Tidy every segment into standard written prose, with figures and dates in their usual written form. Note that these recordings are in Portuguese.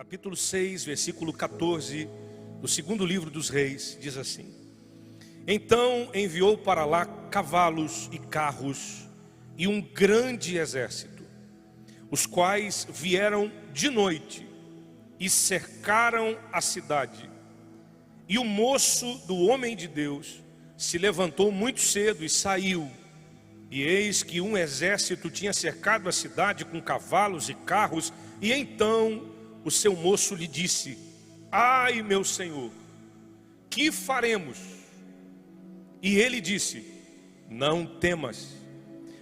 capítulo 6, versículo 14, do segundo livro dos Reis, diz assim: Então enviou para lá cavalos e carros e um grande exército, os quais vieram de noite e cercaram a cidade. E o moço do homem de Deus se levantou muito cedo e saiu. E eis que um exército tinha cercado a cidade com cavalos e carros. E então o seu moço lhe disse: Ai, meu senhor, que faremos? E ele disse: Não temas,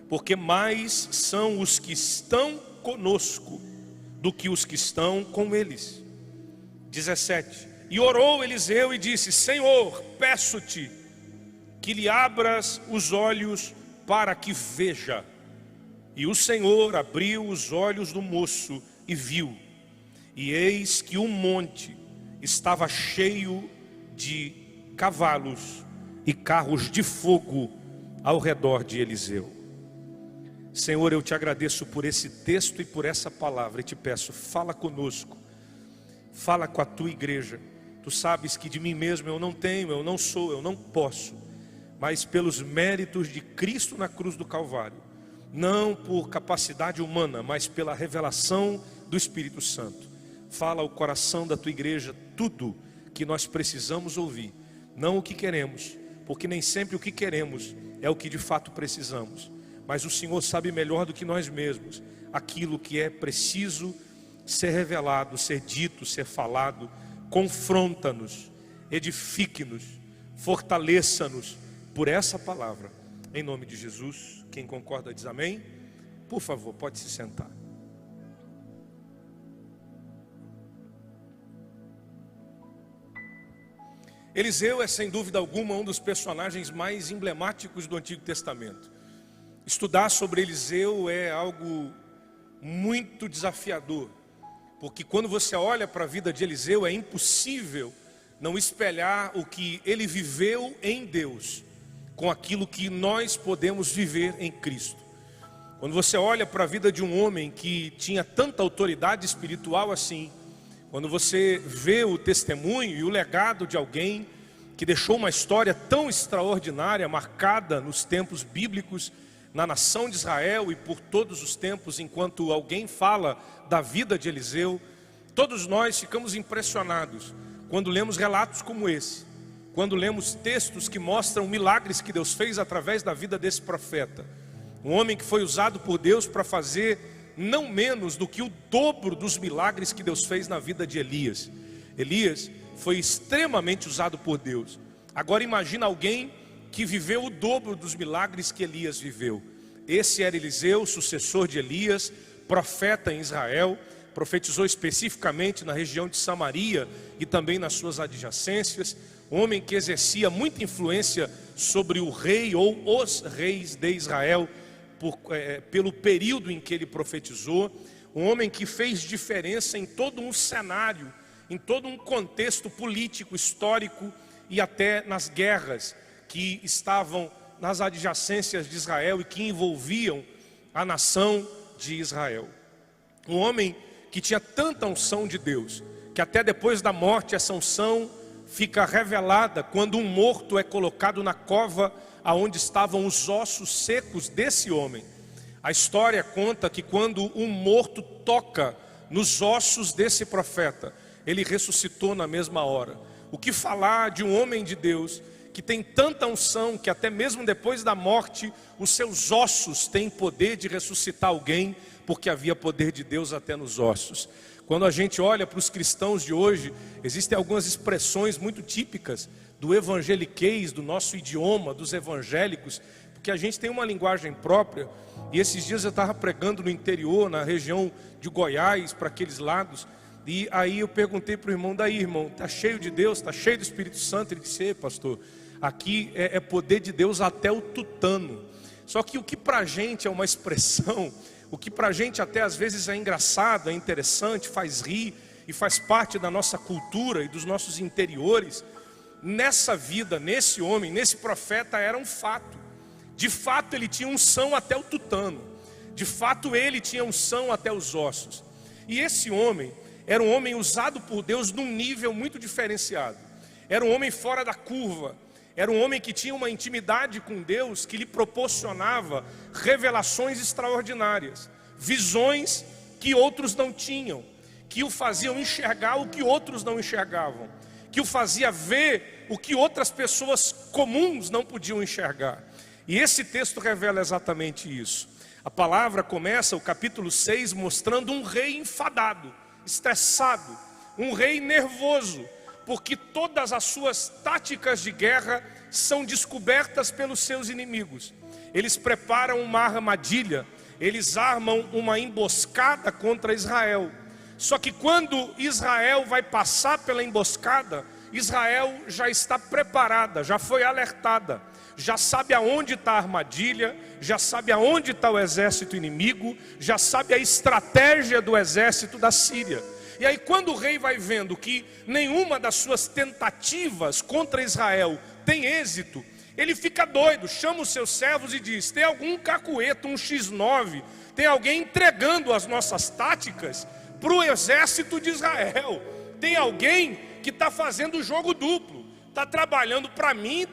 porque mais são os que estão conosco do que os que estão com eles. 17. E orou Eliseu e disse: Senhor, peço-te que lhe abras os olhos para que veja. E o Senhor abriu os olhos do moço e viu. E eis que um monte estava cheio de cavalos e carros de fogo ao redor de Eliseu. Senhor, eu te agradeço por esse texto e por essa palavra. E te peço, fala conosco, fala com a tua igreja. Tu sabes que de mim mesmo eu não tenho, eu não sou, eu não posso, mas pelos méritos de Cristo na cruz do Calvário, não por capacidade humana, mas pela revelação do Espírito Santo. Fala ao coração da tua igreja tudo que nós precisamos ouvir, não o que queremos, porque nem sempre o que queremos é o que de fato precisamos, mas o Senhor sabe melhor do que nós mesmos aquilo que é preciso ser revelado, ser dito, ser falado. Confronta-nos, edifique-nos, fortaleça-nos por essa palavra, em nome de Jesus. Quem concorda diz amém. Por favor, pode se sentar. Eliseu é sem dúvida alguma um dos personagens mais emblemáticos do Antigo Testamento. Estudar sobre Eliseu é algo muito desafiador, porque quando você olha para a vida de Eliseu é impossível não espelhar o que ele viveu em Deus com aquilo que nós podemos viver em Cristo. Quando você olha para a vida de um homem que tinha tanta autoridade espiritual assim, quando você vê o testemunho e o legado de alguém que deixou uma história tão extraordinária, marcada nos tempos bíblicos, na nação de Israel e por todos os tempos, enquanto alguém fala da vida de Eliseu, todos nós ficamos impressionados quando lemos relatos como esse, quando lemos textos que mostram milagres que Deus fez através da vida desse profeta, um homem que foi usado por Deus para fazer não menos do que o dobro dos milagres que Deus fez na vida de Elias. Elias foi extremamente usado por Deus. Agora imagina alguém que viveu o dobro dos milagres que Elias viveu. Esse era Eliseu, sucessor de Elias, profeta em Israel, profetizou especificamente na região de Samaria e também nas suas adjacências, homem que exercia muita influência sobre o rei ou os reis de Israel, pelo período em que ele profetizou, um homem que fez diferença em todo um cenário, em todo um contexto político, histórico e até nas guerras que estavam nas adjacências de Israel e que envolviam a nação de Israel. Um homem que tinha tanta unção de Deus, que até depois da morte essa unção fica revelada quando um morto é colocado na cova aonde estavam os ossos secos desse homem. A história conta que quando um morto toca nos ossos desse profeta, ele ressuscitou na mesma hora. O que falar de um homem de Deus que tem tanta unção que até mesmo depois da morte os seus ossos têm poder de ressuscitar alguém, porque havia poder de Deus até nos ossos. Quando a gente olha para os cristãos de hoje, existem algumas expressões muito típicas do evangeliquez, do nosso idioma, dos evangélicos, porque a gente tem uma linguagem própria. E esses dias eu estava pregando no interior, na região de Goiás, para aqueles lados, e aí eu perguntei para o irmão: daí irmão, está cheio de Deus, está cheio do Espírito Santo? Ele disse: pastor, aqui é poder de Deus até o tutano. Só que o que para a gente é uma expressão, o que para a gente até às vezes é engraçado, é interessante, faz rir e faz parte da nossa cultura e dos nossos interiores, nessa vida, nesse homem, nesse profeta era um fato. De fato ele tinha unção até o tutano, de fato ele tinha unção até os ossos. E esse homem era um homem usado por Deus num nível muito diferenciado. Era um homem fora da curva. Era um homem que tinha uma intimidade com Deus que lhe proporcionava revelações extraordinárias, visões que outros não tinham, que o faziam enxergar o que outros não enxergavam, que o fazia ver o que outras pessoas comuns não podiam enxergar. E esse texto revela exatamente isso. A palavra começa, o capítulo 6, mostrando um rei enfadado, estressado, um rei nervoso, porque todas as suas táticas de guerra são descobertas pelos seus inimigos. Eles preparam uma armadilha, eles armam uma emboscada contra Israel. Só que quando Israel vai passar pela emboscada, Israel já está preparada, já foi alertada, já sabe aonde está a armadilha, já sabe aonde está o exército inimigo, já sabe a estratégia do exército da Síria. E aí quando o rei vai vendo que nenhuma das suas tentativas contra Israel tem êxito, ele fica doido, chama os seus servos e diz: tem algum cacueto, um X9, tem alguém entregando as nossas táticas para o exército de Israel. Tem alguém que está fazendo jogo duplo, está trabalhando para mim,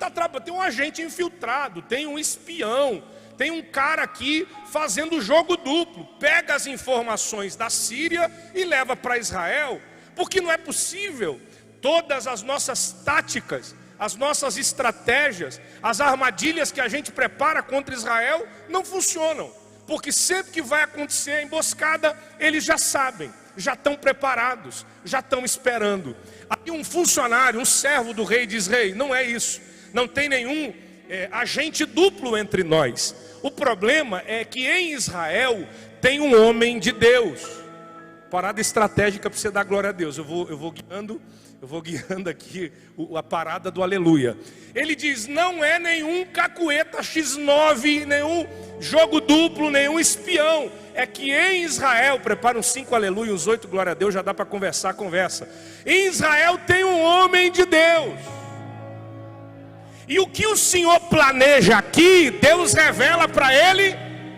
tem um agente infiltrado, tem um espião, tem um cara aqui fazendo jogo duplo, pega as informações da Síria e leva para Israel, porque não é possível. Todas as nossas táticas, as nossas estratégias, as armadilhas que a gente prepara contra Israel não funcionam, porque sempre que vai acontecer a emboscada, eles já sabem, já estão preparados, já estão esperando. Aí um funcionário, um servo do rei diz: rei, não é isso, não tem nenhum agente duplo entre nós. O problema é que em Israel tem um homem de Deus. Parada estratégica para você dar glória a Deus. Eu vou guiando aqui a parada do aleluia. Ele diz: não é nenhum cacueta X9, nenhum jogo duplo, nenhum espião. É que em Israel, prepara uns 5 aleluia, uns 8 glória a Deus, já dá para conversar, conversa. Em Israel tem um homem de Deus. E o que o Senhor planeja aqui, Deus revela para ele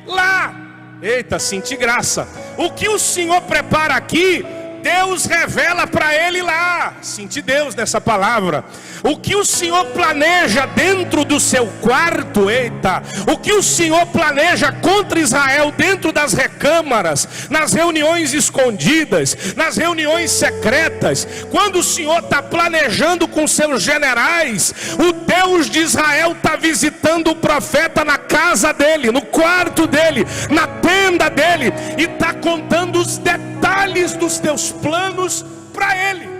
lá. Eita, senti graça. O que o Senhor prepara aqui, Deus revela para ele lá. Senti Deus nessa palavra. O que o Senhor planeja dentro do seu quarto, eita, o que o Senhor planeja contra Israel dentro das recâmaras, nas reuniões escondidas, nas reuniões secretas, quando o Senhor está planejando com seus generais, o Deus de Israel está visitando o profeta na casa dele, no quarto dele, na tenda dele, e está contando os detalhes dos teus planos para ele.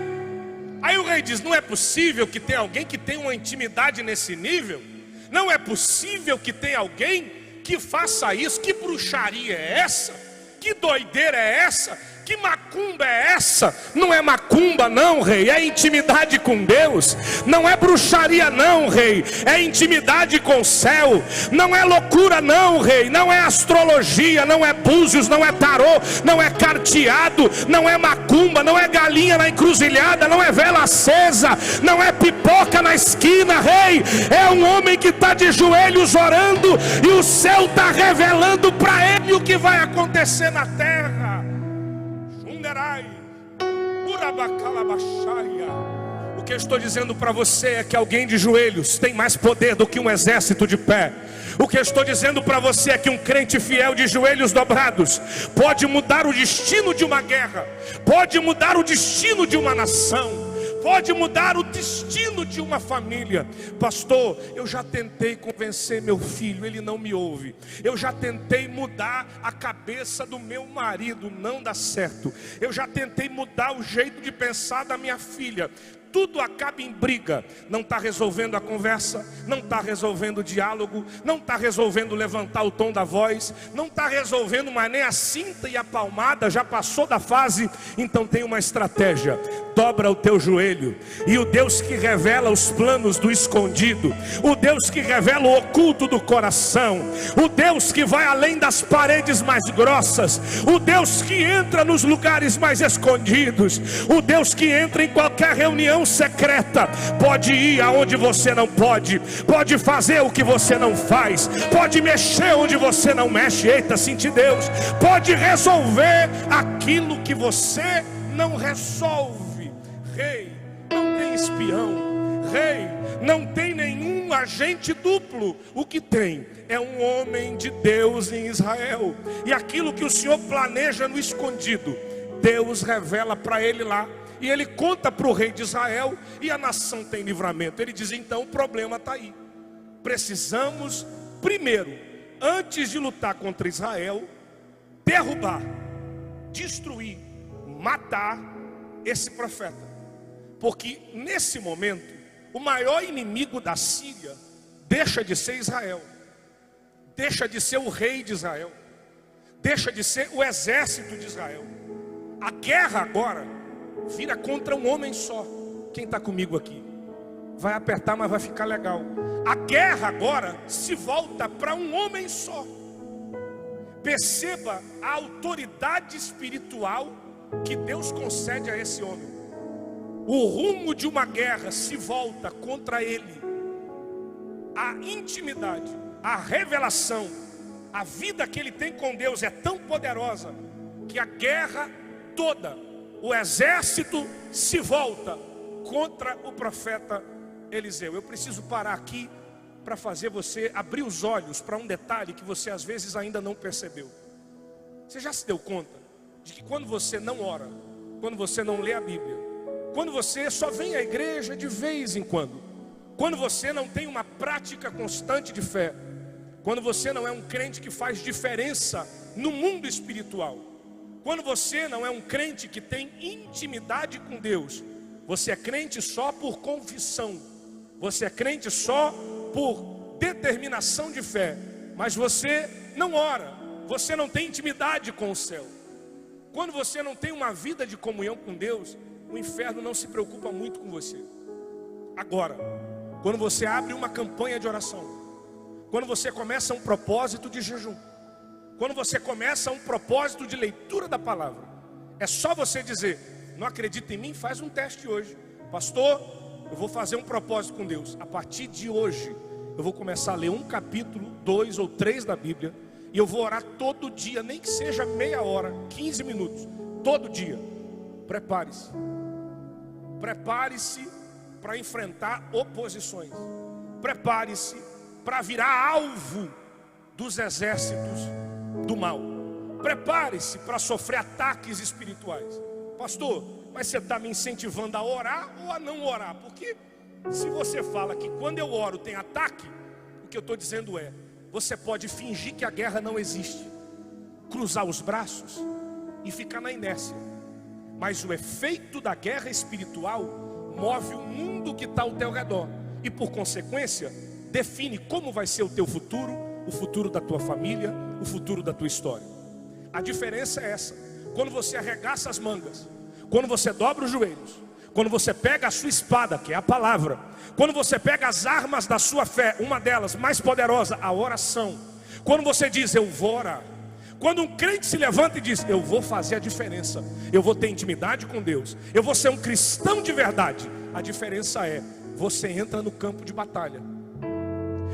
Aí o rei diz: não é possível que tenha alguém que tenha uma intimidade nesse nível. Não é possível que tenha alguém que faça isso. Que bruxaria é essa? Que doideira é essa? Que macumba é essa? Não é macumba não, rei, é intimidade com Deus. Não é bruxaria não, rei, é intimidade com o céu. Não é loucura não, rei, não é astrologia, não é búzios, não é tarô, não é carteado, não é macumba, não é galinha na encruzilhada, não é vela acesa, não é pipoca na esquina, rei. É um homem que está de joelhos orando e o céu está revelando para ele o que vai acontecer na terra. O que eu estou dizendo para você é que alguém de joelhos tem mais poder do que um exército de pé. O que eu estou dizendo para você é que um crente fiel de joelhos dobrados pode mudar o destino de uma guerra, pode mudar o destino de uma nação, pode mudar o destino de uma família. Pastor, eu já tentei convencer meu filho, ele não me ouve. Eu já tentei mudar a cabeça do meu marido, não dá certo. Eu já tentei mudar o jeito de pensar da minha filha. Tudo acaba em briga. Não está resolvendo a conversa, não está resolvendo o diálogo, não está resolvendo levantar o tom da voz, não está resolvendo mais nem a cinta e a palmada, já passou da fase. Então tem uma estratégia: dobra o teu joelho, e o Deus que revela os planos do escondido, o Deus que revela o oculto do coração, o Deus que vai além das paredes mais grossas, o Deus que entra nos lugares mais escondidos, o Deus que entra em qualquer reunião secreta, pode ir aonde você não pode, pode fazer o que você não faz, pode mexer onde você não mexe. Eita, senti Deus. Pode resolver aquilo que você não resolve. Rei não tem espião, rei não tem nenhum agente duplo. O que tem é um homem de Deus em Israel. E aquilo que o Senhor planeja no escondido, Deus revela para ele lá. E ele conta para o rei de Israel, e a nação tem livramento. Ele diz: então o problema está aí. Precisamos primeiro, antes de lutar contra Israel, derrubar, destruir, matar esse profeta. Porque nesse momento, o maior inimigo da Síria deixa de ser Israel, deixa de ser o rei de Israel, deixa de ser o exército de Israel. A guerra agora vira contra um homem só. Quem está comigo aqui? Vai apertar, mas vai ficar legal. A guerra agora se volta para um homem só. Perceba a autoridade espiritual que Deus concede a esse homem. O rumo de uma guerra se volta contra ele. A intimidade, a revelação, a vida que ele tem com Deus é tão poderosa que a guerra toda, o exército se volta contra o profeta Eliseu. Eu preciso parar aqui para fazer você abrir os olhos para um detalhe que você às vezes ainda não percebeu. Você já se deu conta de que quando você não ora, quando você não lê a Bíblia, quando você só vem à igreja de vez em quando você não tem uma prática constante de fé, quando você não é um crente que faz diferença no mundo espiritual, quando você não é um crente que tem intimidade com Deus, você é crente só por confissão, você é crente só por determinação de fé, mas você não ora, você não tem intimidade com o céu. Quando você não tem uma vida de comunhão com Deus, o inferno não se preocupa muito com você. Agora, quando você abre uma campanha de oração, quando você começa um propósito de jejum, quando você começa um propósito de leitura da palavra, é só você dizer: não acredita em mim? Faz um teste hoje. Pastor, eu vou fazer um propósito com Deus. A partir de hoje, eu vou começar a ler um capítulo, 2 ou 3 da Bíblia, e eu vou orar todo dia, nem que seja meia hora, 15 minutos, todo dia. Prepare-se. Prepare-se para enfrentar oposições. Prepare-se para virar alvo dos exércitos do mal. Prepare-se para sofrer ataques espirituais. Pastor, mas você está me incentivando a orar ou a não orar? Porque se você fala que quando eu oro tem ataque, o que eu estou dizendo é: você pode fingir que a guerra não existe, cruzar os braços e ficar na inércia. Mas o efeito da guerra espiritual move o mundo que está ao teu redor. E por consequência, define como vai ser o teu futuro, o futuro da tua família, o futuro da tua história. A diferença é essa: quando você arregaça as mangas, quando você dobra os joelhos, quando você pega a sua espada, que é a palavra, quando você pega as armas da sua fé, uma delas mais poderosa, a oração, quando você diz: eu vou orar. Quando um crente se levanta e diz: eu vou fazer a diferença, eu vou ter intimidade com Deus, eu vou ser um cristão de verdade. A diferença é: você entra no campo de batalha,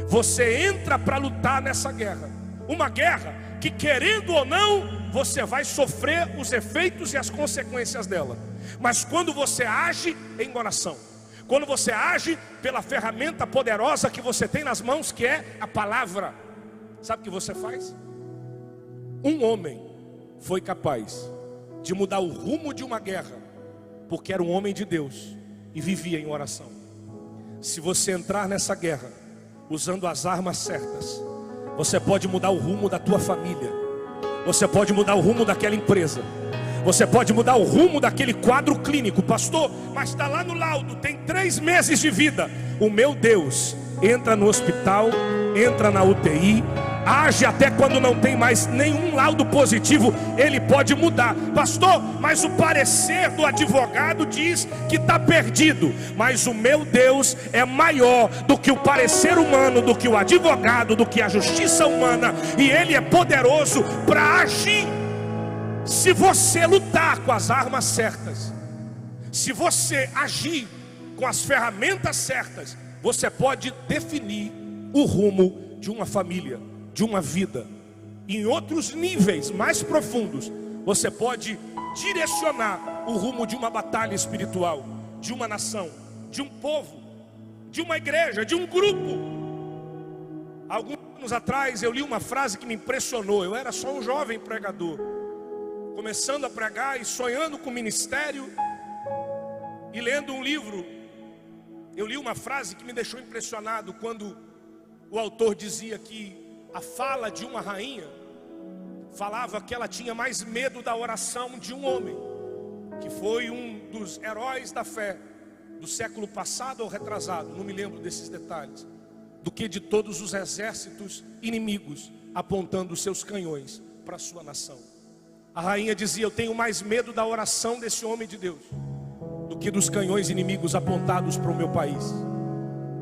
você entra para lutar nessa guerra. Uma guerra que, querendo ou não, você vai sofrer os efeitos e as consequências dela. Mas quando você age em oração, quando você age pela ferramenta poderosa que você tem nas mãos, que é a palavra, sabe o que você faz? Um homem foi capaz de mudar o rumo de uma guerra, porque era um homem de Deus e vivia em oração. Se você entrar nessa guerra usando as armas certas, você pode mudar o rumo da tua família, você pode mudar o rumo daquela empresa, você pode mudar o rumo daquele quadro clínico. Pastor, mas está lá no laudo, tem 3 meses de vida. O meu Deus entra no hospital, entra na UTI, age até quando não tem mais nenhum laudo positivo. Ele pode mudar. Pastor, mas o parecer do advogado diz que está perdido. Mas o meu Deus é maior do que o parecer humano, do que o advogado, do que a justiça humana. E Ele é poderoso para agir. Se você lutar com as armas certas, se você agir com as ferramentas certas, você pode definir o rumo de uma família, de uma vida. Em outros níveis mais profundos, você pode direcionar o rumo de uma batalha espiritual, de uma nação, de um povo, de uma igreja, de um grupo. Alguns anos atrás eu li uma frase que me impressionou. Eu era só um jovem pregador, começando a pregar e sonhando com o ministério, e lendo um livro, eu li uma frase que me deixou impressionado, quando o autor dizia que a fala de uma rainha falava que ela tinha mais medo da oração de um homem, que foi um dos heróis da fé do século passado ou retrasado, não me lembro desses detalhes, do que de todos os exércitos inimigos apontando os seus canhões para a sua nação. A rainha dizia: eu tenho mais medo da oração desse homem de Deus do que dos canhões inimigos apontados para o meu país.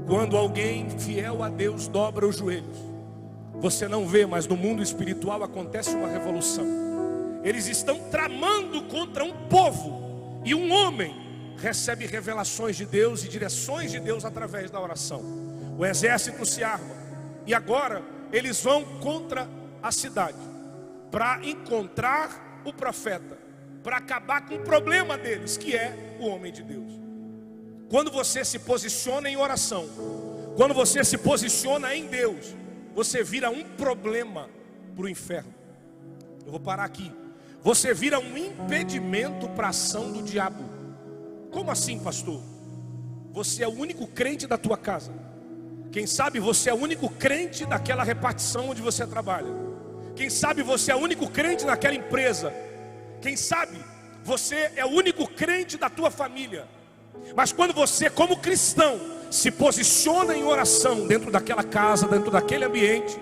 Quando alguém fiel a Deus dobra os joelhos, você não vê, mas no mundo espiritual acontece uma revolução. Eles estão tramando contra um povo, e um homem recebe revelações de Deus e direções de Deus através da oração. O exército se arma, e agora eles vão contra a cidade para encontrar o profeta, para acabar com o problema deles, que é o homem de Deus. Quando você se posiciona em oração, quando você se posiciona em Deus, você vira um problema para o inferno. Eu vou parar aqui. Você vira um impedimento para a ação do diabo. Como assim, pastor? Você é o único crente da tua casa. Quem sabe você é o único crente daquela repartição onde você trabalha. Quem sabe você é o único crente naquela empresa. Quem sabe você é o único crente da tua família. Mas quando você, como cristão, se posiciona em oração dentro daquela casa, dentro daquele ambiente,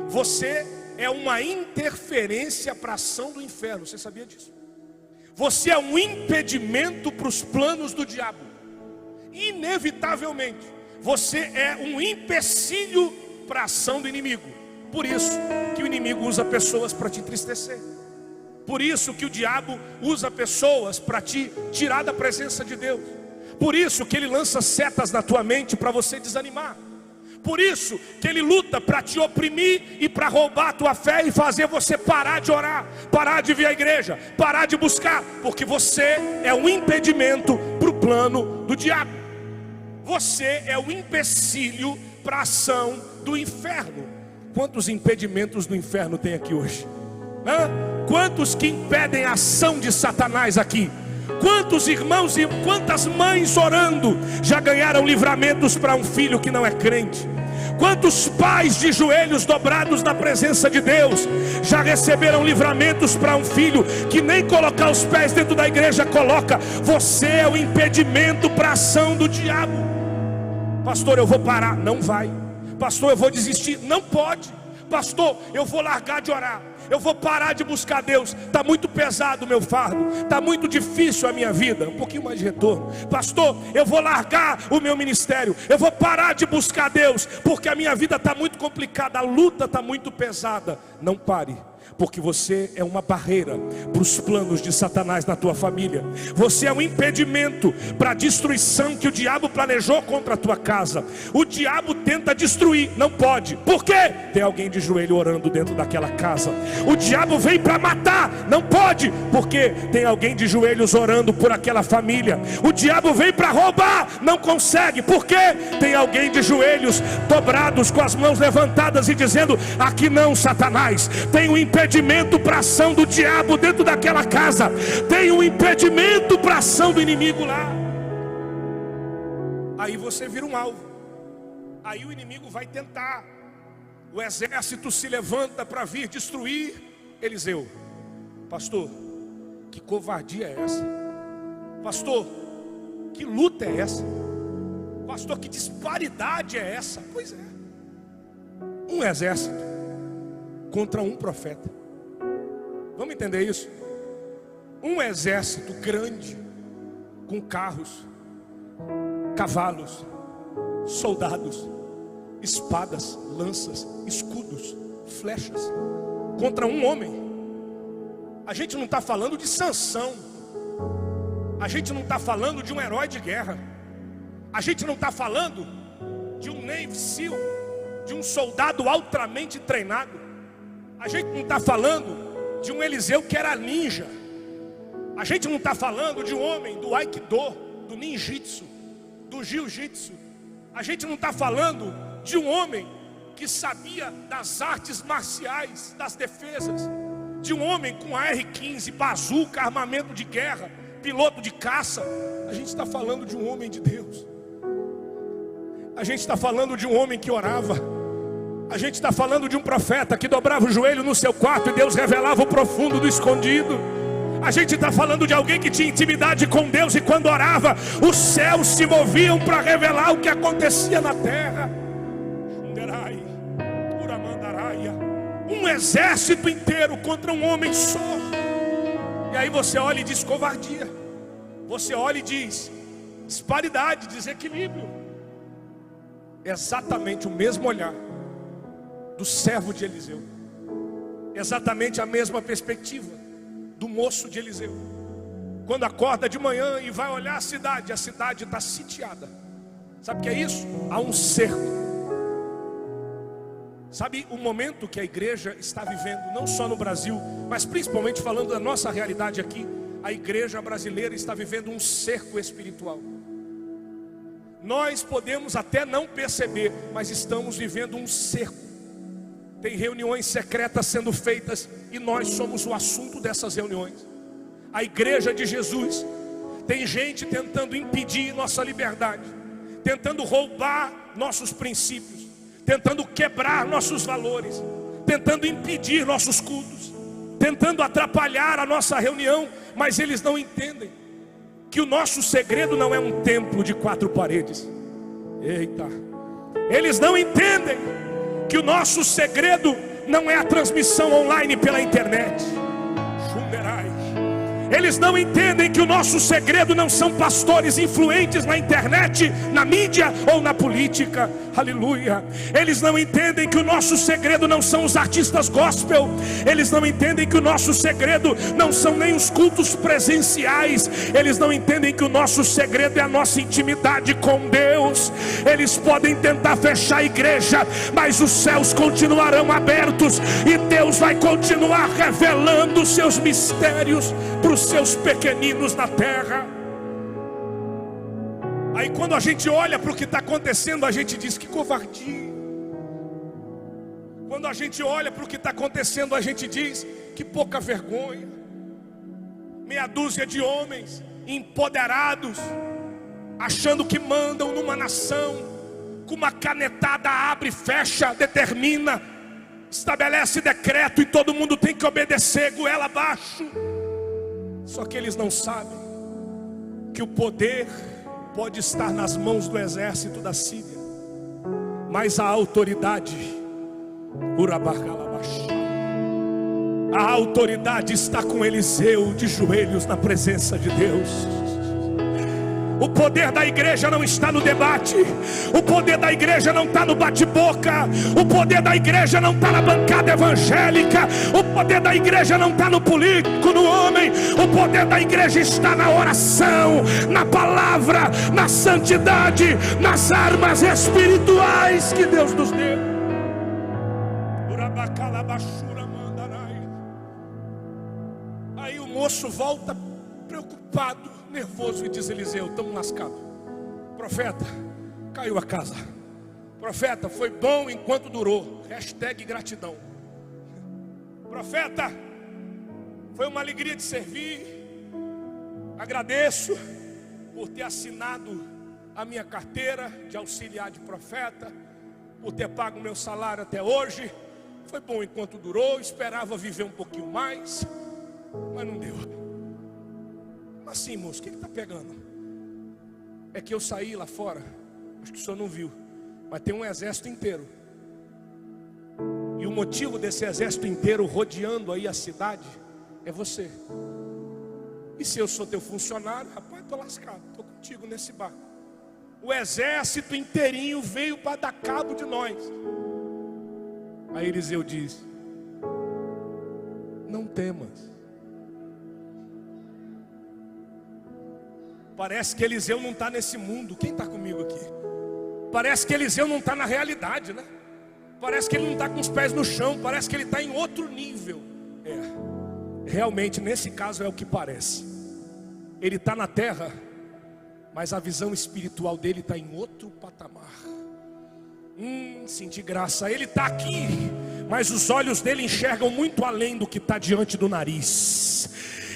você é uma interferência para a ação do inferno. Você sabia disso? Você é um impedimento para os planos do diabo. Inevitavelmente, você é um empecilho para a ação do inimigo. Por isso que o inimigo usa pessoas para te entristecer. Por isso que o diabo usa pessoas para te tirar da presença de Deus. Por isso que ele lança setas na tua mente para você desanimar. Por isso que ele luta para te oprimir e para roubar a tua fé e fazer você parar de orar, parar de vir à igreja, parar de buscar, porque você é um impedimento para o plano do diabo. Você é o empecilho para a ação do inferno. Quantos impedimentos do inferno tem aqui hoje? Quantos que impedem a ação de Satanás aqui? Quantos irmãos e quantas mães orando já ganharam livramentos para um filho que não é crente? Quantos pais de joelhos dobrados na presença de Deus já receberam livramentos para um filho que nem colocar os pés dentro da igreja coloca? Você é o impedimento para a ação do diabo. Pastor, eu vou parar. Não vai. Pastor, eu vou desistir. Não pode. Pastor, eu vou largar de orar, eu vou parar de buscar Deus. Está muito pesado o meu fardo, está muito difícil a minha vida. Um pouquinho mais de retorno. Pastor, eu vou largar o meu ministério, eu vou parar de buscar Deus, porque a minha vida está muito complicada, a luta está muito pesada. Não pare, porque você é uma barreira para os planos de Satanás na tua família. Você é um impedimento para a destruição que o diabo planejou contra a tua casa. O diabo tenta destruir, não pode. Por quê? Tem alguém de joelho orando dentro daquela casa. O diabo vem para matar, não pode, porque tem alguém de joelhos orando por aquela família. O diabo vem para roubar, não consegue, porque tem alguém de joelhos dobrados, com as mãos levantadas e dizendo: aqui não, Satanás. Tem um impedimento para a ação do diabo dentro daquela casa. Tem um impedimento para a ação do inimigo lá. Aí você vira um alvo. Aí o inimigo vai tentar. O exército se levanta para vir destruir Eliseu. Pastor, que covardia é essa? Pastor, que luta é essa? Pastor, que disparidade é essa? Pois é. Um exército contra um profeta. Vamos entender isso? Um exército grande, com carros, cavalos, soldados, espadas, lanças, escudos, flechas, contra um homem. A gente não está falando de Sansão. A gente não está falando de um herói de guerra. A gente não está falando de um Navy SEAL, de um soldado altamente treinado. A gente não está falando de um Eliseu que era ninja. A gente não está falando de um homem do Aikido, do Ninjitsu, do Jiu-Jitsu. A gente não está falando de um homem que sabia das artes marciais, das defesas. De um homem com AR-15, bazuca, armamento de guerra, piloto de caça. A gente está falando de um homem de Deus. A gente está falando de um homem que orava. A gente está falando de um profeta que dobrava o joelho no seu quarto e Deus revelava o profundo do escondido. A gente está falando de alguém que tinha intimidade com Deus e quando orava, os céus se moviam para revelar o que acontecia na terra. Um exército inteiro contra um homem só. E aí você olha e diz covardia. Você olha e diz disparidade, desequilíbrio. Exatamente o mesmo olhar do servo de Eliseu. Exatamente a mesma perspectiva do moço de Eliseu. Quando acorda de manhã e vai olhar a cidade está sitiada. Sabe o que é isso? Há um cerco. Sabe o momento que a igreja está vivendo, não só no Brasil, mas principalmente falando da nossa realidade aqui. A igreja brasileira está vivendo um cerco espiritual. Nós podemos até não perceber, mas estamos vivendo um cerco. Tem reuniões secretas sendo feitas e nós somos o assunto dessas reuniões. A igreja de Jesus, tem gente tentando impedir nossa liberdade, tentando roubar nossos princípios, tentando quebrar nossos valores, tentando impedir nossos cultos, tentando atrapalhar a nossa reunião. Mas eles não entendem que o nosso segredo não é um templo de 4 paredes. Eita! Eles não entendem que o nosso segredo não é a transmissão online pela internet. Eles não entendem que o nosso segredo não são pastores influentes na internet, na mídia ou na política. Aleluia. Eles não entendem que o nosso segredo não são os artistas gospel. Eles não entendem que o nosso segredo não são nem os cultos presenciais. Eles não entendem que o nosso segredo é a nossa intimidade com Deus. Eles podem tentar fechar a igreja, mas os céus continuarão abertos e Deus vai continuar revelando os seus mistérios para os seus pequeninos na terra. Aí quando a gente olha para o que está acontecendo, a gente diz que covardia. Quando a gente olha para o que está acontecendo, a gente diz que pouca vergonha. Meia dúzia de homens empoderados, achando que mandam numa nação, com uma canetada abre, fecha, determina, estabelece decreto e todo mundo tem que obedecer, goela abaixo. Só que eles não sabem que o poder pode estar nas mãos do exército da Síria, mas a autoridade, a autoridade está com Eliseu de joelhos na presença de Deus. O poder da igreja não está no debate. O poder da igreja não está no bate-boca. O poder da igreja não está na bancada evangélica. O poder da igreja não está no político, no homem. O poder da igreja está na oração, na palavra, na santidade, nas armas espirituais que Deus nos deu. Aí o moço volta preocupado, nervoso, e diz: Eliseu, estamos lascados. Profeta, caiu a casa. Profeta, foi bom enquanto durou. Hashtag gratidão. Profeta, foi uma alegria te servir. Agradeço por ter assinado a minha carteira de auxiliar de profeta, por ter pago o meu salário até hoje. Foi bom enquanto durou. Esperava viver um pouquinho mais, mas não deu. Assim, moço, o que está pegando? É que eu saí lá fora, acho que o senhor não viu, mas tem um exército inteiro. E o motivo desse exército inteiro rodeando aí a cidade é você. E se eu sou teu funcionário, rapaz, estou lascado, estou contigo nesse barco. O exército inteirinho veio para dar cabo de nós. Aí Eliseu diz: não temas. Parece que Eliseu não está nesse mundo. Quem está comigo aqui? Parece que Eliseu não está na realidade, né? Parece que ele não está com os pés no chão. Parece que ele está em outro nível. Realmente nesse caso é o que parece. ele está na terra, mas a visão espiritual dele está em outro patamar. Senti graça. Ele está aqui, mas os olhos dele enxergam muito além do que está diante do nariz.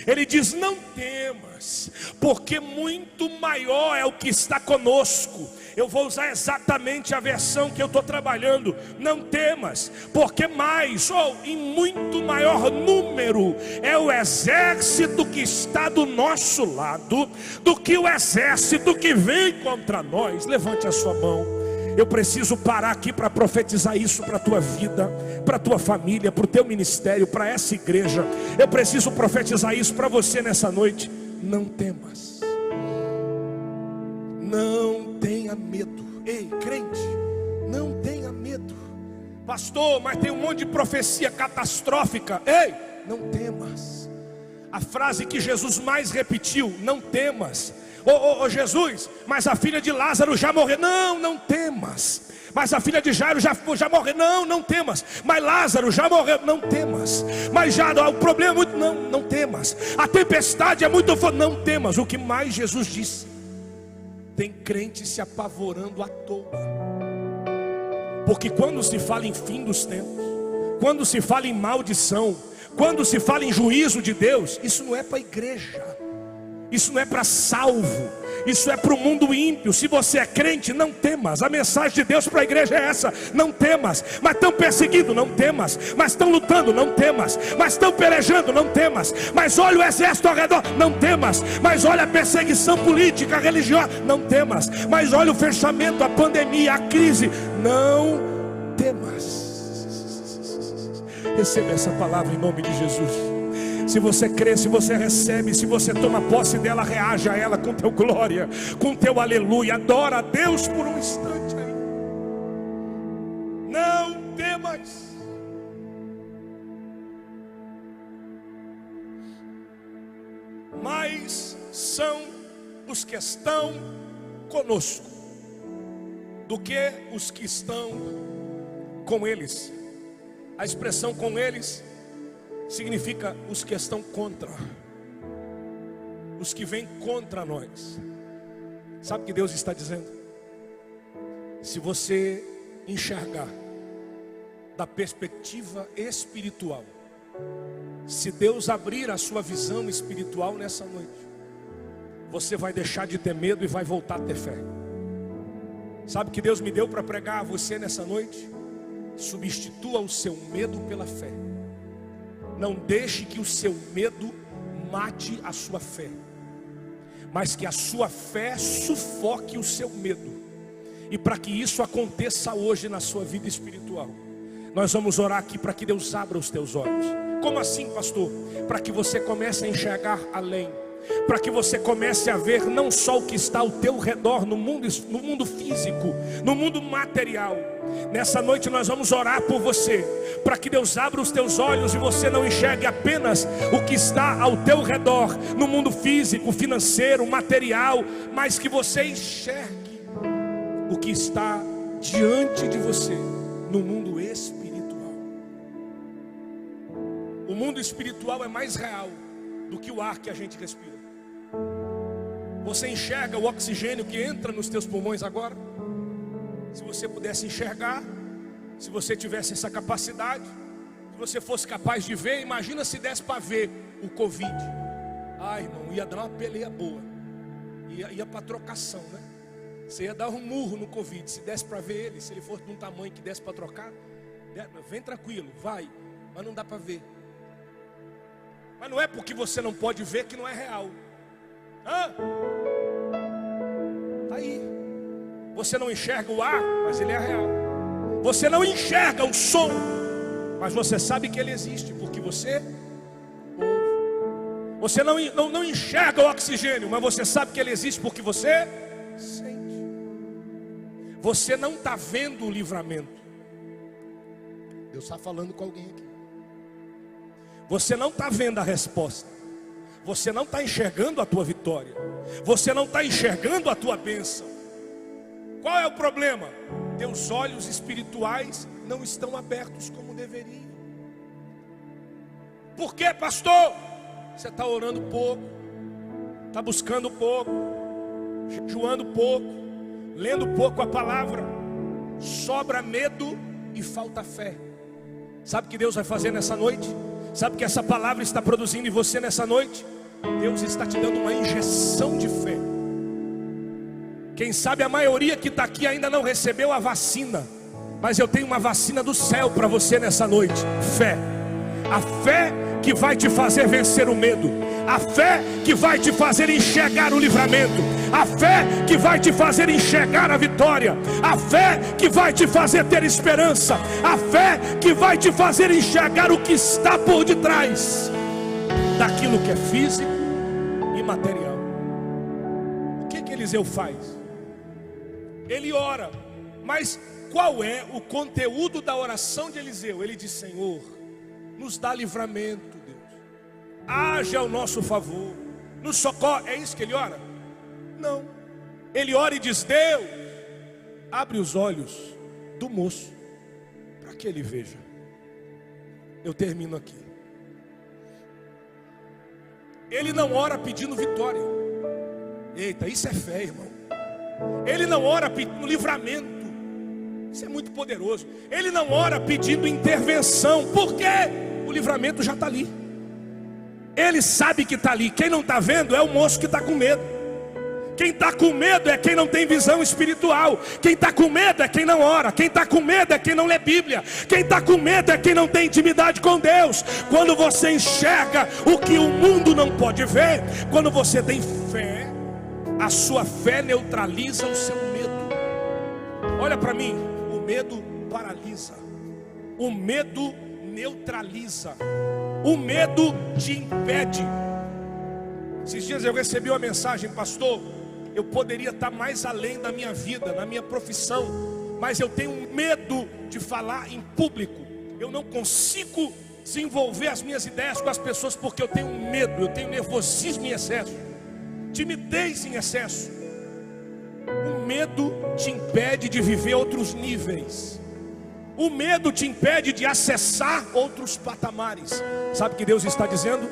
Ele diz: não temas, porque muito maior é o que está conosco. Eu vou usar exatamente a versão que eu estou trabalhando. Não temas, porque mais, ou em muito maior número, é o exército que está do nosso lado, do que o exército que vem contra nós. Levante a sua mão. Eu preciso parar aqui para profetizar isso para a tua vida, para a tua família, para o teu ministério, para essa igreja. Eu preciso profetizar isso para você nessa noite. Não temas. Não tenha medo. Ei, crente, não tenha medo. Pastor, mas tem um monte de profecia catastrófica. Ei, não temas. A frase que Jesus mais repetiu: não temas. Ô Jesus, mas a filha de Lázaro já morreu. Não temas. Mas a filha de Jairo já morreu. Não temas. Mas Lázaro já morreu. Não temas. Mas já o problema é muito. Não temas. A tempestade é muito forte. Não temas. O que mais Jesus disse? Tem crente se apavorando à toa. Porque quando se fala em fim dos tempos, quando se fala em maldição, quando se fala em juízo de Deus, isso não é para a igreja, isso não é para salvo, isso é para o mundo ímpio. Se você é crente, não temas. A mensagem de Deus para a igreja é essa: não temas. Mas estão perseguindo, não temas. Mas estão lutando, não temas. Mas estão pelejando, não temas. Mas olha o exército ao redor, não temas. Mas olha a perseguição política, religiosa, não temas. Mas olha o fechamento, a pandemia, a crise, não temas. Receba essa palavra em nome de Jesus. Se você crê, se você recebe, se você toma posse dela, reage a ela com teu glória, com teu aleluia. Adora a Deus por um instante aí. Não temas. Mais são os que estão conosco do que os que estão com eles. A expressão com eles significa os que estão contra, os que vêm contra nós. Sabe o que Deus está dizendo? Se você enxergar da perspectiva espiritual, se Deus abrir a sua visão espiritual nessa noite, você vai deixar de ter medo e vai voltar a ter fé. Sabe o que Deus me deu para pregar a você nessa noite? Substitua o seu medo pela fé. Não deixe que o seu medo mate a sua fé, mas que a sua fé sufoque o seu medo. E para que isso aconteça hoje na sua vida espiritual, nós vamos orar aqui para que Deus abra os teus olhos. Como assim, pastor? Para que você comece a enxergar além, para que você comece a ver não só o que está ao teu redor no mundo físico, no mundo material. Nessa noite nós vamos orar por você, para que Deus abra os teus olhos e você não enxergue apenas o que está ao teu redor, no mundo físico, financeiro, material, mas que você enxergue o que está diante de você no mundo espiritual. O mundo espiritual é mais real do que o ar que a gente respira. Você enxerga o oxigênio que entra nos teus pulmões agora? Se você pudesse enxergar, se você tivesse essa capacidade, se você fosse capaz de ver, imagina se desse para ver o Covid. Ai, irmão, ia dar uma peleia boa, ia para trocação, né? Você ia dar um murro no Covid, se desse para ver ele, se ele fosse de um tamanho que desse para trocar, vem tranquilo, vai, mas não dá para ver. Mas não é porque você não pode ver que não é real. Tá aí. Você não enxerga o ar, mas ele é real. Você não enxerga o som, mas você sabe que ele existe, porque você ouve. Você não enxerga o oxigênio, mas você sabe que ele existe, porque você sente. Você não está vendo o livramento. Deus está falando com alguém aqui. Você não está vendo a resposta. Você não está enxergando a tua vitória. Você não está enxergando a tua bênção. Qual é o problema? Teus olhos espirituais não estão abertos como deveriam. Por quê, pastor? Você está orando pouco. está buscando pouco, jejuando pouco, lendo pouco a palavra, sobra medo e falta fé. Sabe o que Deus vai fazer nessa noite? Sabe o que essa palavra está produzindo em você nessa noite? Deus está te dando uma injeção de fé. Quem sabe a maioria que está aqui ainda não recebeu a vacina, mas eu tenho uma vacina do céu para você nessa noite: fé. A fé que vai te fazer vencer o medo, a fé que vai te fazer enxergar o livramento, a fé que vai te fazer enxergar a vitória, a fé que vai te fazer ter esperança, a fé que vai te fazer enxergar o que está por detrás daquilo que é físico e material. O que Eliseu faz? Ele ora, mas qual é o conteúdo da oração de Eliseu? Ele diz: Senhor, nos dá livramento, Deus, haja ao nosso favor, nos socorre. É isso que ele ora? Não, ele ora e diz: Deus, abre os olhos do moço, para que ele veja. Eu termino aqui. Ele não ora pedindo vitória. Eita, isso é fé, irmão. Ele não ora pedindo livramento. Isso é muito poderoso. Ele não ora pedindo intervenção, porque o livramento já está ali. Ele sabe que está ali. Quem não está vendo é o moço que está com medo. Quem está com medo é quem não tem visão espiritual. Quem está com medo é quem não ora. Quem está com medo é quem não lê Bíblia. Quem está com medo é quem não tem intimidade com Deus. Quando você enxerga o que o mundo não pode ver, quando você tem fé, a sua fé neutraliza o seu medo. Olha para mim, o medo paralisa, o medo neutraliza, o medo te impede. Esses dias eu recebi uma mensagem: pastor, eu poderia estar mais além da minha vida, na minha profissão, mas eu tenho medo de falar em público. Eu não consigo desenvolver as minhas ideias com as pessoas porque eu tenho medo, eu tenho nervosismo em excesso, timidez em excesso. O medo te impede de viver outros níveis. O medo te impede de acessar outros patamares. Sabe o que Deus está dizendo?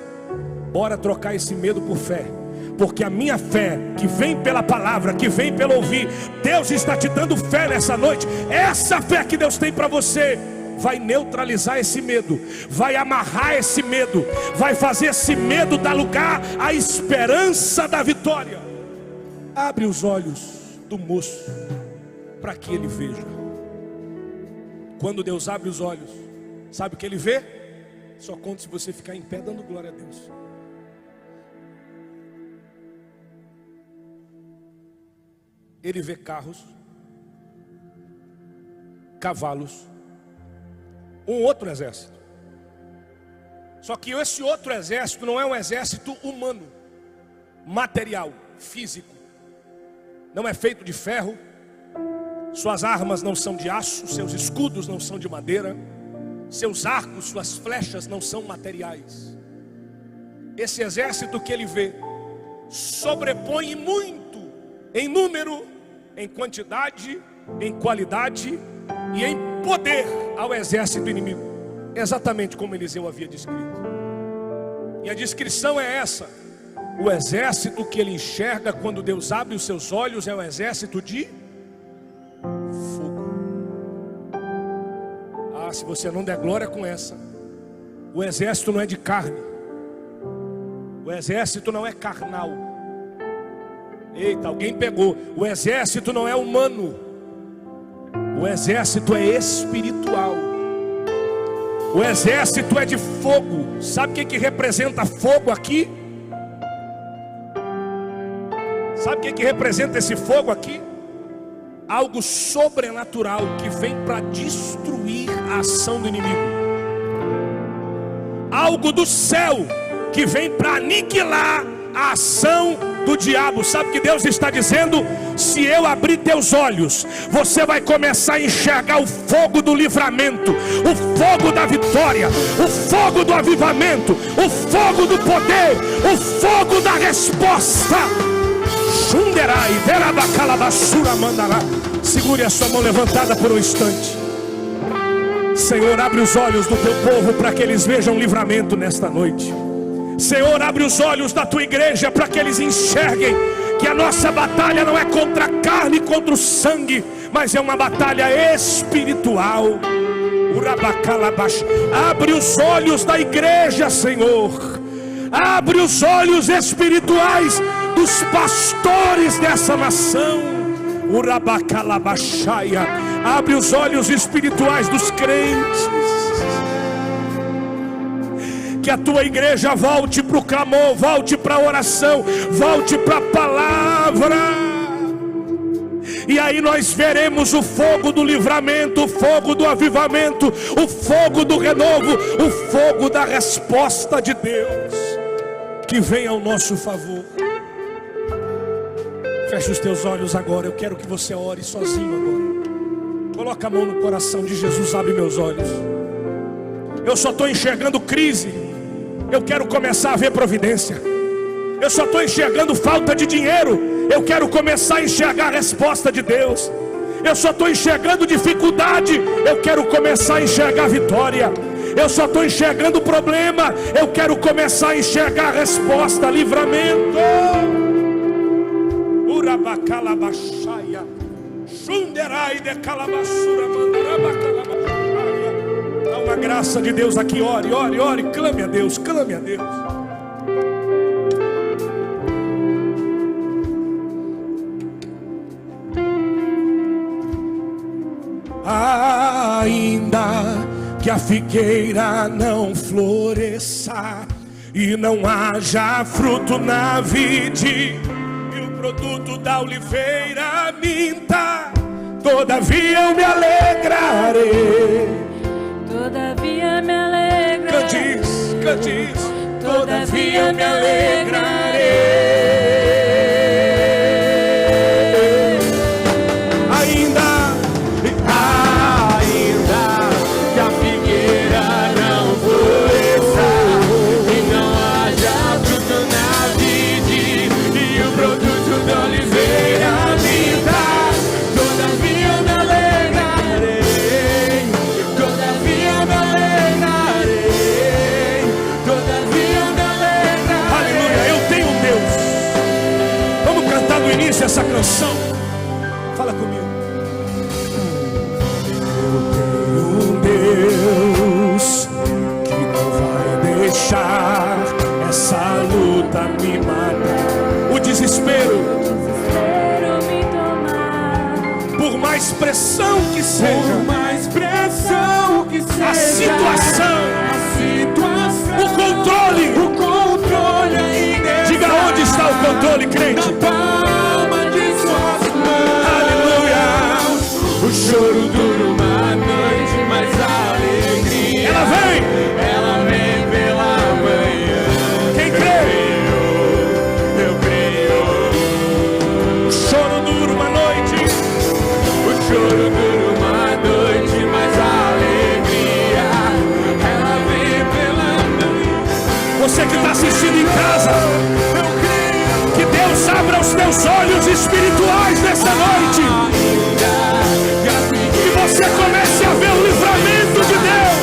Bora trocar esse medo por fé. Porque a minha fé, que vem pela palavra, que vem pelo ouvir, Deus está te dando fé nessa noite. Essa fé que Deus tem para você vai neutralizar esse medo, vai amarrar esse medo, vai fazer esse medo dar lugar à esperança da vitória. Abre os olhos do moço para que ele veja. Quando Deus abre os olhos, sabe o que ele vê? Só conta se você ficar em pé dando glória a Deus. Ele vê carros, cavalos, um outro exército. Só que esse outro exército não é um exército humano, material, físico. Não é feito de ferro, suas armas não são de aço, seus escudos não são de madeira, seus arcos, suas flechas não são materiais. Esse exército que ele vê sobrepõe muito em número, em quantidade, em qualidade e em poder ao exército inimigo, exatamente como Eliseu havia descrito. E a descrição é essa: o exército que ele enxerga quando Deus abre os seus olhos é um exército de fogo. Ah, se você não der glória com essa, o exército não é de carne, o exército não é carnal. Eita, alguém pegou. O exército não é humano, o exército é espiritual. O exército é de fogo. Sabe o que representa fogo aqui? Sabe o que representa esse fogo aqui? Algo sobrenatural que vem para destruir a ação do inimigo. Algo do céu que vem para aniquilar a ação do diabo. Sabe o que Deus está dizendo? Se eu abrir teus olhos, você vai começar a enxergar o fogo do livramento, o fogo da vitória, o fogo do avivamento, o fogo do poder, o fogo da resposta. Segure a sua mão levantada por um instante. Senhor, abre os olhos do teu povo para que eles vejam livramento nesta noite. Senhor, abre os olhos da tua igreja para que eles enxerguem que a nossa batalha não é contra a carne e contra o sangue, mas é uma batalha espiritual. Abre os olhos da igreja, Senhor. Abre os olhos espirituais dos pastores dessa nação. Abre os olhos espirituais dos crentes. Que a tua igreja volte para o clamor, volte para a oração, volte para a palavra. E aí nós veremos o fogo do livramento, o fogo do avivamento, o fogo do renovo, o fogo da resposta de Deus que vem ao nosso favor. Feche os teus olhos agora. Eu quero que você ore sozinho agora. Coloca a mão no coração de Jesus. Abre meus olhos. Eu só estou enxergando crise. Eu quero começar a ver providência. Eu só estou enxergando falta de dinheiro. Eu quero começar a enxergar a resposta de Deus. Eu só estou enxergando dificuldade. Eu quero começar a enxergar vitória. Eu só estou enxergando problema. Eu quero começar a enxergar a resposta, livramento. Urabacalabaxaia, Shunderai de calabassura, mandarabacalabaxaia. Há uma graça de Deus aqui. Ore, ore, ore. Clame a Deus, clame a Deus. Ainda que a figueira não floresça e não haja fruto na vide, e o produto da oliveira minta, todavia eu me alegrarei. Todavia me alegrarei. Candiz, todavia eu me alegrarei. Essa canção, fala comigo. Eu tenho um Deus que não vai deixar essa luta me matar. O desespero me tomar. Por mais pressão que seja, a situação, o controle ainda. Diga onde está o controle, crente. O choro dura uma noite, mas a alegria ela vem pela manhã. Quem crê? Eu creio. O choro dura uma noite. O choro dura uma noite, mas a alegria ela vem pela manhã. Você que está assistindo em casa, Eu creio. que Deus abra os teus olhos espirituais nessa noite. Que você comece a ver o livramento de Deus.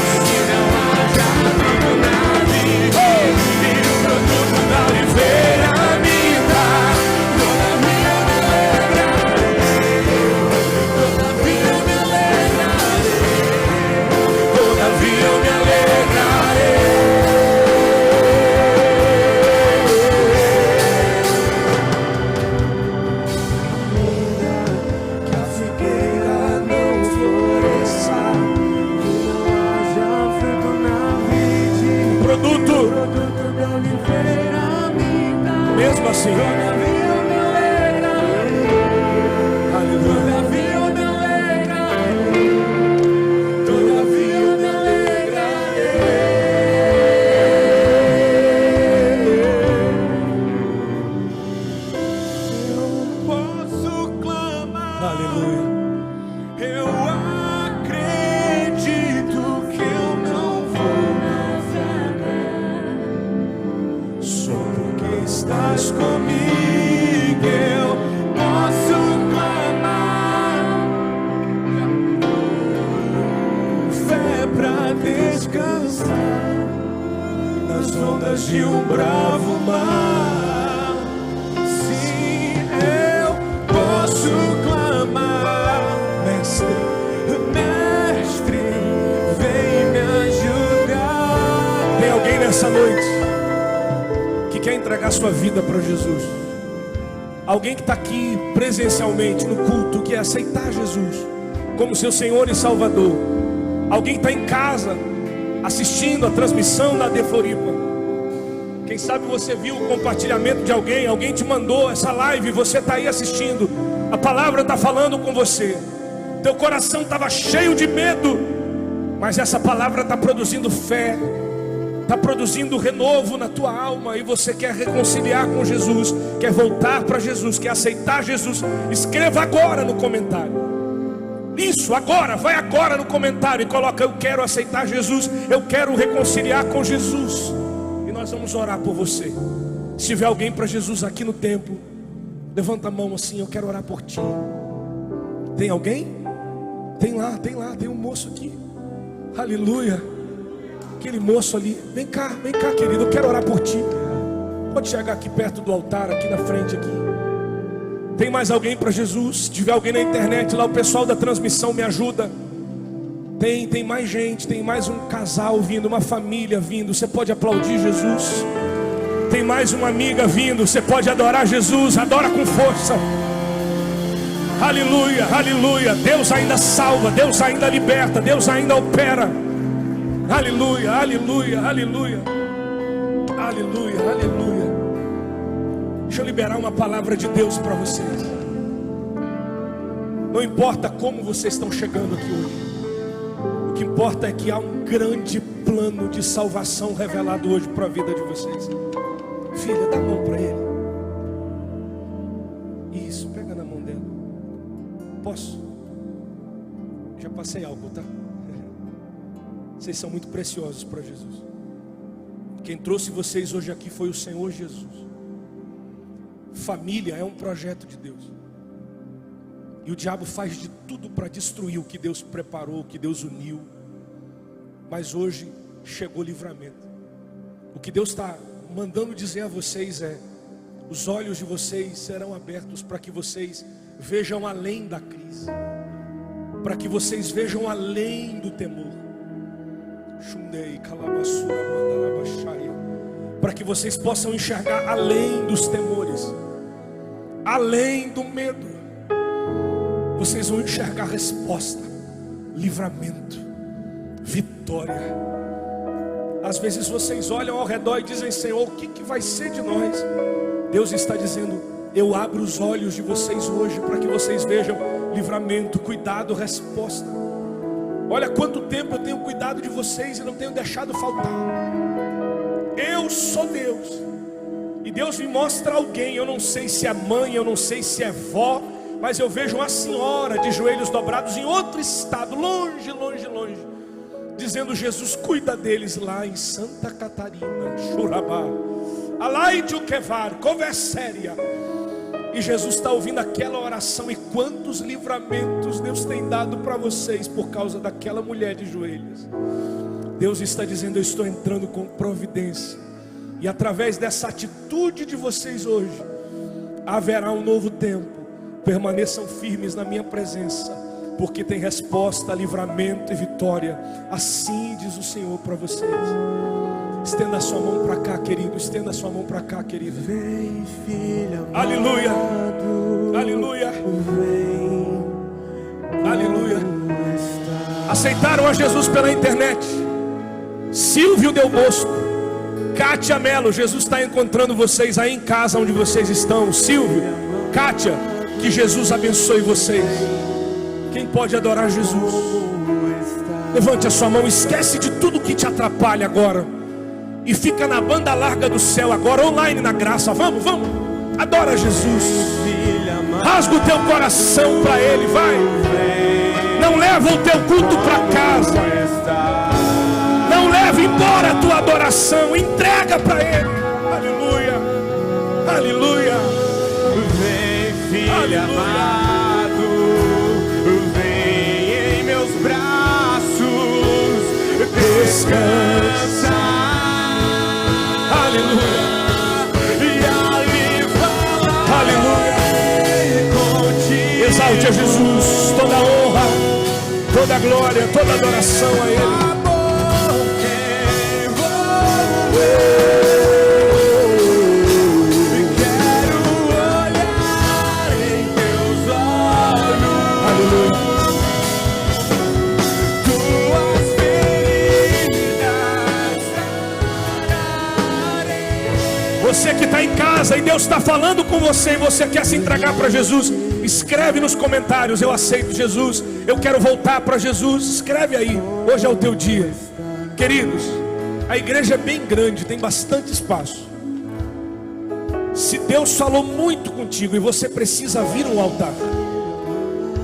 Mesmo assim, estás comigo, eu posso clamar. Fé pra descansar nas ondas de um braço. entregar sua vida para Jesus. Alguém que está aqui presencialmente no culto, que é aceitar Jesus como seu Senhor e Salvador. Alguém está em casa assistindo a transmissão da AD Floripa. Quem sabe você viu o compartilhamento de alguém, alguém te mandou essa live, você está aí assistindo. A palavra está falando com você. Teu coração estava cheio de medo, mas essa palavra está produzindo fé, está produzindo renovo na tua alma. E você quer reconciliar com Jesus, quer voltar para Jesus, quer aceitar Jesus. Escreva agora no comentário. Isso, agora, vai agora no comentário e coloca: eu quero aceitar Jesus, eu quero reconciliar com Jesus. E nós vamos orar por você. Se tiver alguém para Jesus aqui no templo, levanta a mão assim: eu quero orar por ti. Tem alguém? Tem lá, tem um moço aqui. Aleluia. Aquele moço ali, vem cá querido, eu quero orar por ti. Pode chegar aqui perto do altar, aqui na frente aqui. Tem mais alguém para Jesus? Se tiver alguém na internet lá, o pessoal da transmissão me ajuda. Tem mais gente, tem mais um casal vindo, uma família vindo. Você pode aplaudir Jesus. Tem mais uma amiga vindo, você pode adorar Jesus. Adora com força. Aleluia, aleluia. Deus ainda salva, Deus ainda liberta, Deus ainda opera. Aleluia, aleluia, aleluia. Aleluia, aleluia. Deixa eu liberar uma palavra de Deus para vocês. Não importa como vocês estão chegando aqui hoje, o que importa é que há um grande plano de salvação revelado hoje para a vida de vocês. Filha, dá a mão para ele. Isso, pega na mão dela. Posso? Já passei álcool, tá? Vocês são muito preciosos para Jesus. Quem trouxe vocês hoje aqui foi o Senhor Jesus. Família é um projeto de Deus. E o diabo faz de tudo para destruir o que Deus preparou, o que Deus uniu. Mas hoje chegou o livramento. O que Deus está mandando dizer a vocês é: os olhos de vocês serão abertos para que vocês vejam além da crise, para que vocês vejam além do temor, para que vocês possam enxergar além dos temores, além do medo. Vocês vão enxergar resposta, livramento, vitória. Às vezes vocês olham ao redor e dizem: Senhor, o que vai ser de nós? Deus está dizendo: eu abro os olhos de vocês hoje para que vocês vejam livramento, cuidado, resposta. Olha quanto tempo eu tenho cuidado de vocês e não tenho deixado faltar. Eu sou Deus. E Deus me mostra alguém. Eu não sei se é mãe, eu não sei se é vó, mas eu vejo uma senhora de joelhos dobrados em outro estado, longe, longe, longe, dizendo: Jesus, cuida deles lá em Santa Catarina, Churabá, Alaidio Quevar, Converséria. E Jesus está ouvindo aquela oração. E quantos livramentos Deus tem dado para vocês por causa daquela mulher de joelhos. Deus está dizendo: eu estou entrando com providência. E através dessa atitude de vocês hoje, haverá um novo tempo. Permaneçam firmes na minha presença, porque tem resposta, livramento e vitória. Assim diz o Senhor para vocês. Estenda a sua mão para cá, querido. Estenda a sua mão para cá, querido. Vem, filha amado, Aleluia. Aleluia. vem. Aleluia. Aceitaram a Jesus pela internet. Silvio Del Bosco, Kátia Melo, Jesus está encontrando vocês aí em casa onde vocês estão. Silvio, Kátia, que Jesus abençoe vocês. Quem pode adorar Jesus? Levante a sua mão, esquece de tudo que te atrapalha agora e fica na banda larga do céu agora, online na graça. Vamos, vamos, adora Jesus. Rasga o teu coração para Ele, vai. Não leva o teu culto para casa, não leve embora a tua adoração, entrega para Ele. Aleluia, aleluia. Vem, filho amado, vem em meus braços, descansa. Aleluia. E ali falarei Aleluia. contigo. Exalte a Jesus, toda honra, toda glória, toda adoração a Ele. Amor, quem vou casa e Deus está falando com você e você quer se entregar para Jesus, escreve nos comentários: eu aceito Jesus, eu quero voltar para Jesus. Escreve aí, hoje é o teu dia. Queridos, a igreja é bem grande, tem bastante espaço. Se Deus falou muito contigo e você precisa vir ao altar,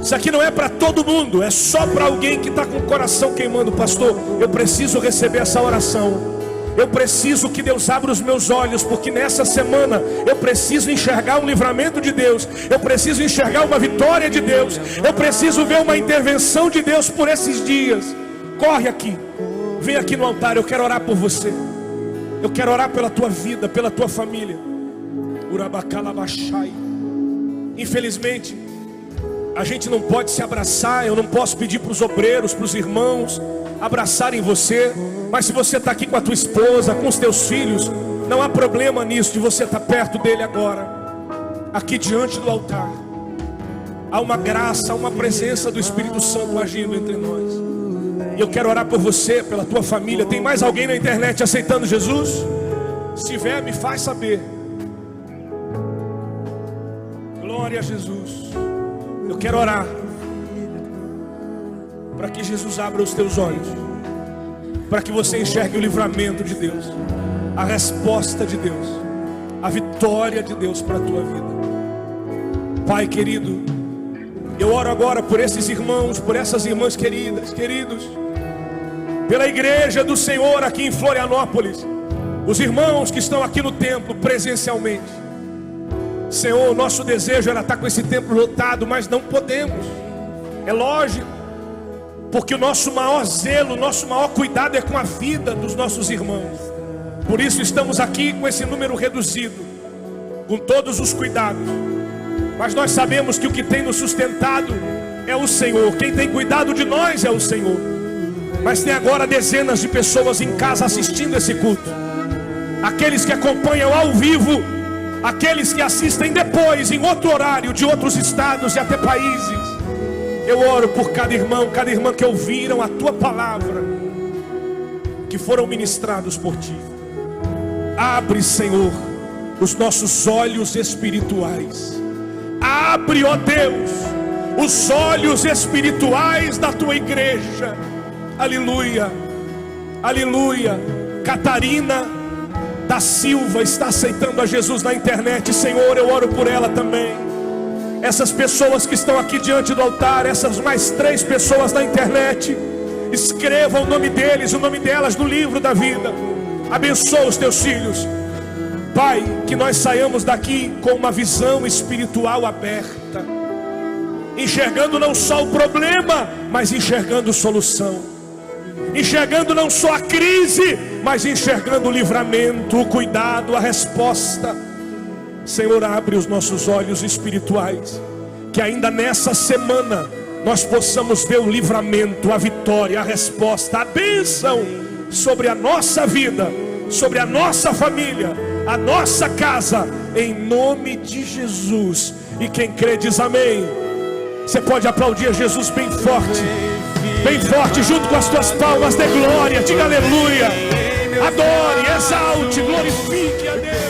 isso aqui não é para todo mundo, é só para alguém que está com o coração queimando. Pastor, eu preciso receber essa oração. Eu preciso que Deus abra os meus olhos, porque nessa semana eu preciso enxergar um livramento de Deus. Eu preciso enxergar uma vitória de Deus. Eu preciso ver uma intervenção de Deus por esses dias. Corre aqui, vem aqui no altar, eu quero orar por você. Eu quero orar pela tua vida, pela tua família. Urabacalabachai. Infelizmente, a gente não pode se abraçar. Eu não posso pedir para os obreiros, para os irmãos abraçarem você. Mas se você está aqui com a tua esposa, com os teus filhos, não há problema nisso, de você estar perto dele agora. Aqui diante do altar há uma graça, há uma presença do Espírito Santo agindo entre nós. E eu quero orar por você, pela tua família. Tem mais alguém na internet aceitando Jesus? Se tiver, me faz saber. Glória a Jesus. Eu quero orar para que Jesus abra os teus olhos, para que você enxergue o livramento de Deus, a resposta de Deus, a vitória de Deus para a tua vida. Pai querido, eu oro agora por esses irmãos, por essas irmãs queridas, queridos, pela igreja do Senhor aqui em Florianópolis, os irmãos que estão aqui no templo presencialmente. Senhor, nosso desejo era estar com esse templo lotado, mas não podemos, é lógico, porque o nosso maior zelo, o nosso maior cuidado é com a vida dos nossos irmãos. Por isso estamos aqui com esse número reduzido, com todos os cuidados. Mas nós sabemos que o que tem nos sustentado é o Senhor. Quem tem cuidado de nós é o Senhor. Mas tem agora dezenas de pessoas em casa assistindo esse culto. Aqueles que acompanham ao vivo, aqueles que assistem depois em outro horário, de outros estados e até países. Eu oro por cada irmão, cada irmã que ouviram a tua palavra, que foram ministrados por ti. Abre, Senhor, os nossos olhos espirituais. Abre, ó Deus, os olhos espirituais da tua igreja. Aleluia, aleluia. Catarina da Silva está aceitando a Jesus na internet. Senhor, eu oro por ela também. Essas pessoas que estão aqui diante do altar, essas mais 3 pessoas na internet, escreva o nome deles, o nome delas no livro da vida. Abençoa os teus filhos. Pai, que nós saiamos daqui com uma visão espiritual aberta, enxergando não só o problema, mas enxergando solução, enxergando não só a crise, mas enxergando o livramento, o cuidado, a resposta. Senhor, abre os nossos olhos espirituais, que ainda nessa semana nós possamos ver o livramento, a vitória, a resposta, a bênção sobre a nossa vida, sobre a nossa família, a nossa casa, em nome de Jesus. E quem crê diz amém. Você pode aplaudir a Jesus bem forte, junto com as tuas palmas, dê glória, diga aleluia, adore, exalte, glorifique a Deus.